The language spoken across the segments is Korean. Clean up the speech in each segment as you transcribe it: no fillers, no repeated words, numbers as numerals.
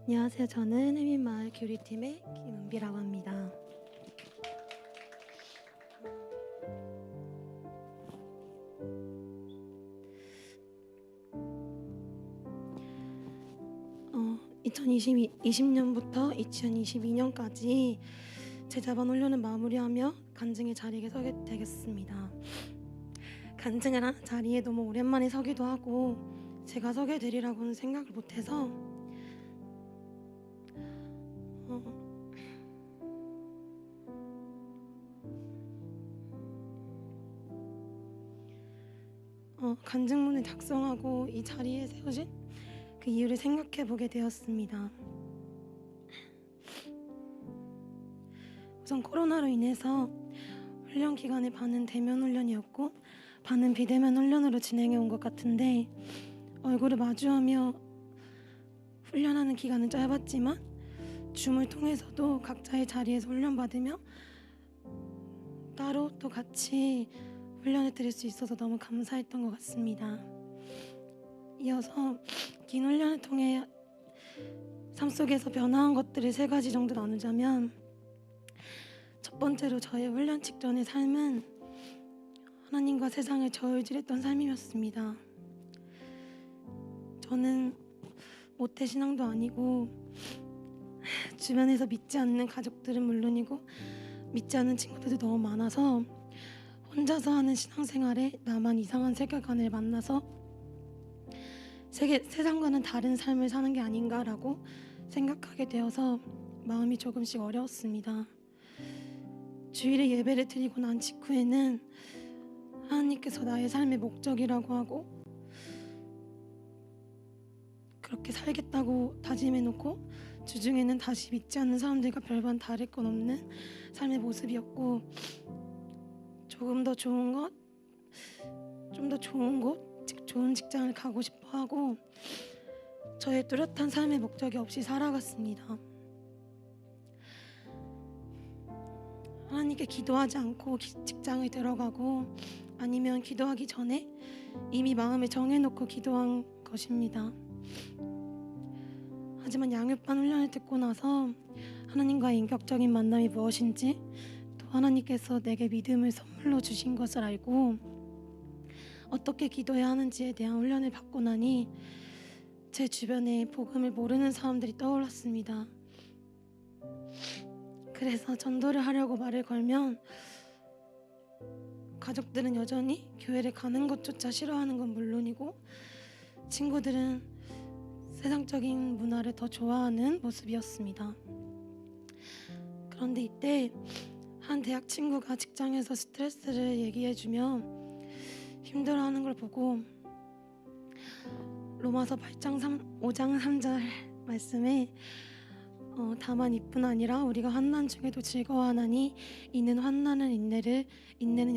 안녕하세요. 저는 해민마을 교류팀의 김은비라고 합니다. 어, 2020년부터 2022년까지 제자반 훈련을 마무리하며 간증의 자리에 서게 되겠습니다. 간증을 하는 자리에 너무 오랜만에 서기도 하고 제가 서게 되리라고는 생각을 못해서 간증문을 작성하고 이 자리에 세워진 그 이유를 생각해 보게 되었습니다. 우선 코로나로 인해서 훈련 기간에 반은 대면 훈련이었고 반은 비대면 훈련으로 진행해 온 것 같은데 얼굴을 마주하며 훈련하는 기간은 짧았지만 줌을 통해서도 각자의 자리에서 훈련받으며 따로 또 같이 훈련을 드릴 수 있어서 너무 감사했던 것 같습니다. 이어서 긴 훈련을 통해 삶 속에서 변화한 것들을 3가지 정도 나누자면, 첫 번째로 저의 훈련 직전의 삶은 하나님과 세상을 저울질했던 삶이었습니다. 저는 모태신앙도 아니고 주변에서 믿지 않는 가족들은 물론이고 믿지 않는 친구들도 너무 많아서 혼자서 하는 신앙생활에 나만 이상한 세계관을 만나서 세상과는 다른 삶을 사는 게 아닌가라고 생각하게 되어서 마음이 조금씩 어려웠습니다. 주일에 예배를 드리고 난 직후에는 하나님께서 나의 삶의 목적이라고 하고 그렇게 살겠다고 다짐해놓고 주중에는 다시 믿지 않는 사람들과 별반 다를 건 없는 삶의 모습이었고, 조금 더 좋은 것, 좀 더 좋은 곳, 좋은 직장을 가고 싶어 하고 저의 뚜렷한 삶의 목적이 없이 살아갔습니다. 하나님께 기도하지 않고 직장을 들어가고 아니면 기도하기 전에 이미 마음을 정해놓고 기도한 것입니다. 하지만 양육반 훈련을 듣고 나서 하나님과의 인격적인 만남이 무엇인지, 또 하나님께서 내게 믿음을 선물로 주신 것을 알고 어떻게 기도해야 하는지에 대한 훈련을 받고 나니 제 주변에 복음을 모르는 사람들이 떠올랐습니다. 그래서 전도를 하려고 말을 걸면 가족들은 여전히 교회를 가는 것조차 싫어하는 건 물론이고 친구들은 세상적인 문화를 더 좋아하는 모습이었습니다. 그런데 이때 한 대학 친구가 직장에서 스트레스를 얘기해주며 힘들어하는 걸 보고 로마서 5장 3절 말씀에 다만 이뿐 아니라 우리가 환난 중에도 즐거워하나니 이는 환난은 인내를, 인내는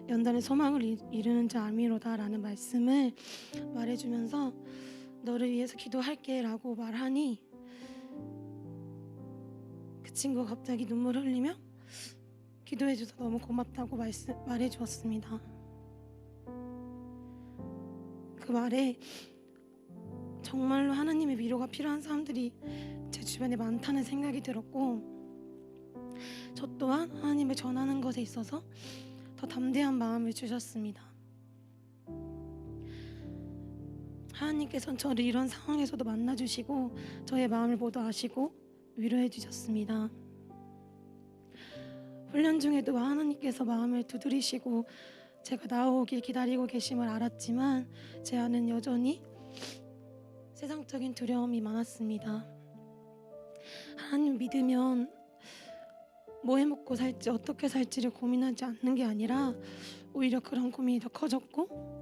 연단은 소망을 이루는 자 아미로다 라는 말씀을 말해주면서 너를 위해서 기도할게 라고 말하니 그 친구가 갑자기 눈물을 흘리며 기도해줘서 너무 고맙다고 말해주었습니다. 그 말에 정말로 하나님의 위로가 필요한 사람들이 제 주변에 많다는 생각이 들었고, 저 또한 하나님을 전하는 것에 있어서 더 담대한 마음을 주셨습니다. 하나님께서는 저를 이런 상황에서도 만나주시고 저의 마음을 모두 아시고 위로해 주셨습니다. 훈련 중에도 하나님께서 마음을 두드리시고 제가 나오길 기다리고 계심을 알았지만 제 안은 여전히 세상적인 두려움이 많았습니다. 하나님 믿으면 뭐 해먹고 살지 어떻게 살지를 고민하지 않는 게 아니라 오히려 그런 고민이 더 커졌고,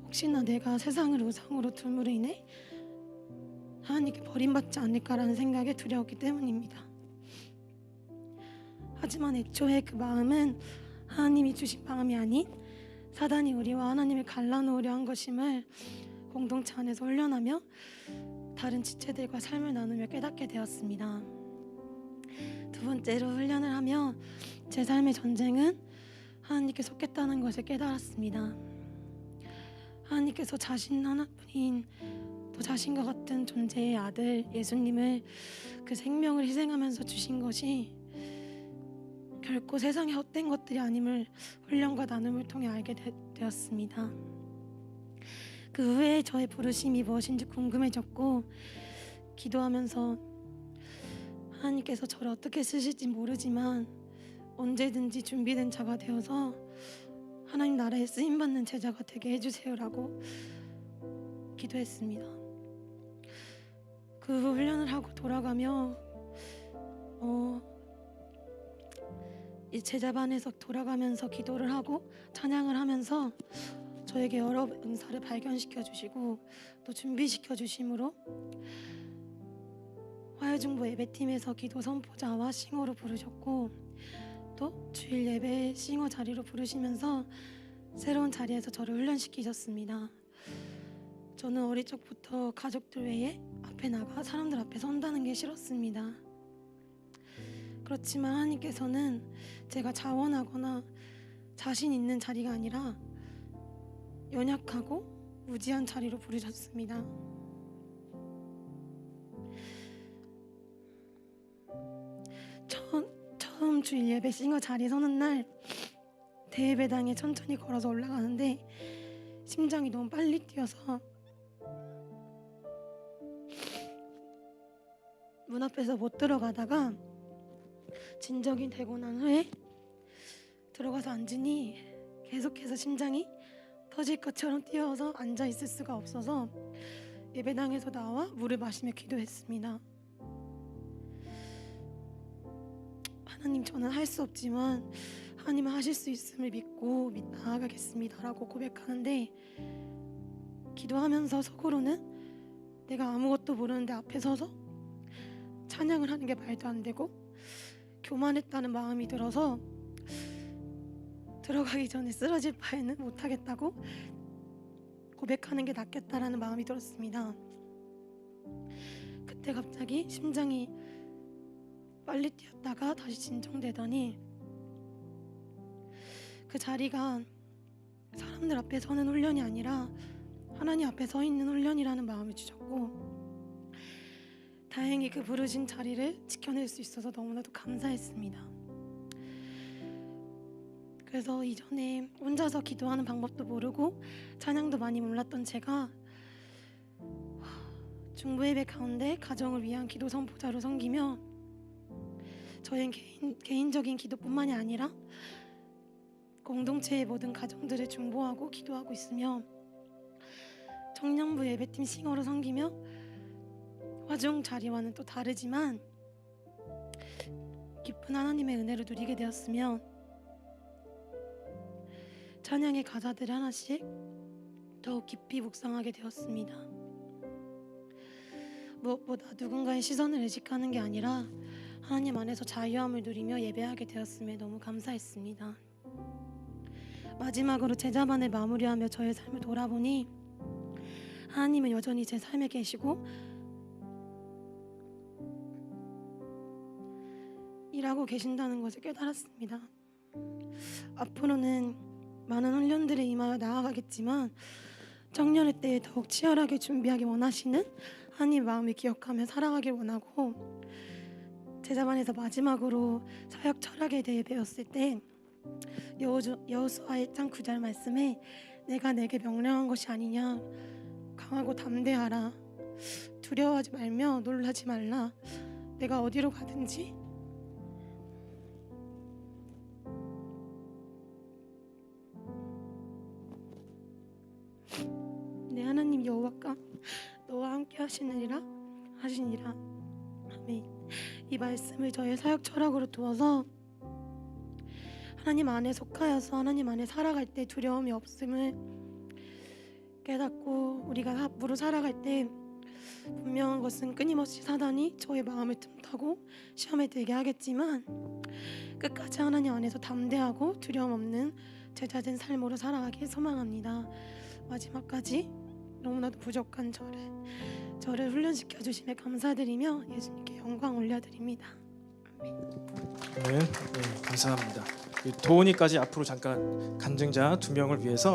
혹시나 내가 세상을 우상으로 둠으로 인해 하나님께 버림받지 않을까라는 생각에 두려웠기 때문입니다. 하지만 애초에 그 마음은 하나님이 주신 마음이 아닌 사단이 우리와 하나님을 갈라놓으려 한 것임을 공동체 안에서 훈련하며 다른 지체들과 삶을 나누며 깨닫게 되었습니다. 두 번째로 훈련을 하며 제 삶의 전쟁은 하나님께 속했다는 것을 깨달았습니다. 하나님께서 자신 하나뿐인 또 자신과 같은 존재의 아들 예수님을 그 생명을 희생하면서 주신 것이 결코 세상의 헛된 것들이 아님을 훈련과 나눔을 통해 알게 되었습니다. 그 후에 저의 부르심이 무엇인지 궁금해졌고 기도하면서 하나님께서 저를 어떻게 쓰실지 모르지만 언제든지 준비된 자가 되어서 하나님 나라에 쓰임받는 제자가 되게 해주세요라고 기도했습니다. 그 후 훈련을 하고 돌아가며 이 제자반에서 돌아가면서 기도를 하고 찬양을 하면서 저에게 여러 은사를 발견시켜 주시고 또 준비시켜 주심으로 화요중보 예배팀에서 기도 선포자와 싱어로 부르셨고 또 주일 예배 싱어 자리로 부르시면서 새로운 자리에서 저를 훈련시키셨습니다. 저는 어릴 적부터 가족들 외에 앞에 나가 사람들 앞에 선다는 게 싫었습니다. 그렇지만 하나님께서는 제가 자원하거나 자신 있는 자리가 아니라 연약하고 무지한 자리로 부르셨습니다. 처음 주일 예배 싱어 자리 서는 날 대예배당에 천천히 걸어서 올라가는데 심장이 너무 빨리 뛰어서 문 앞에서 못 들어가다가 진정이 되고 난 후에 들어가서 앉으니 계속해서 심장이 터질 것처럼 뛰어서 앉아 있을 수가 없어서 예배당에서 나와 물을 마시며 기도했습니다. 하나님, 저는 할 수 없지만 하나님은 하실 수 있음을 믿고 나아가겠습니다 라고 고백하는데 기도하면서 속으로는 내가 아무것도 모르는데 앞에 서서 찬양을 하는 게 말도 안 되고 교만했다는 마음이 들어서 들어가기 전에 쓰러질 바에는 못하겠다고 고백하는 게 낫겠다라는 마음이 들었습니다. 그때 갑자기 심장이 빨리 뛰었다가 다시 진정되더니 그 자리가 사람들 앞에 서는 훈련이 아니라 하나님 앞에 서 있는 훈련이라는 마음을 주셨고 다행히 그 부르신 자리를 지켜낼 수 있어서 너무나도 감사했습니다. 그래서 이전에 혼자서 기도하는 방법도 모르고 찬양도 많이 몰랐던 제가 중보예배 가운데 가정을 위한 기도 선포자로 섬기며 저의 개인적인 기도뿐만이 아니라 공동체의 모든 가정들을 중보하고 기도하고 있으며 청년부 예배팀 싱어로 섬기며 화중 자리와는 또 다르지만 깊은 하나님의 은혜를 누리게 되었으며 찬양의 가사들을 하나씩 더욱 깊이 묵상하게 되었습니다. 무엇보다 누군가의 시선을 의식하는 게 아니라 하나님 안에서 자유함을 누리며 예배하게 되었음에 너무 감사했습니다. 마지막으로 제자반을 마무리하며 저의 삶을 돌아보니 하나님은 여전히 제 삶에 계시고 일하고 계신다는 것을 깨달았습니다. 앞으로는 많은 훈련들에 임하여 나아가겠지만 청년의 때에 더욱 치열하게 준비하기 원하시는 하나님의 마음을 기억하며 살아가길 원하고 제자반에서 마지막으로 사역 철학에 대해 배웠을 때 여호수아 1장 9절 말씀에 내가 내게 명령한 것이 아니냐 강하고 담대하라 두려워하지 말며 놀라지 말라 내가 어디로 가든지 내 하나님 여호와가 너와 함께 하시니라. 아멘. 이 말씀을 저의 사역 철학으로 두어서 하나님 안에 속하여서 하나님 안에 살아갈 때 두려움이 없음을 깨닫고 우리가 앞으로 살아갈 때 분명한 것은 끊임없이 사단이 저의 마음을 틈타고 시험에 들게 하겠지만 끝까지 하나님 안에서 담대하고 두려움 없는 제자된 삶으로 살아가길 소망합니다. 마지막까지 너무나도 부족한 저를 훈련시켜 주심에 감사드리며 예수님께 영광 올려드립니다. 아멘. 네, 감사합니다. 도훈이까지 앞으로 잠깐 간증자 2명을 위해서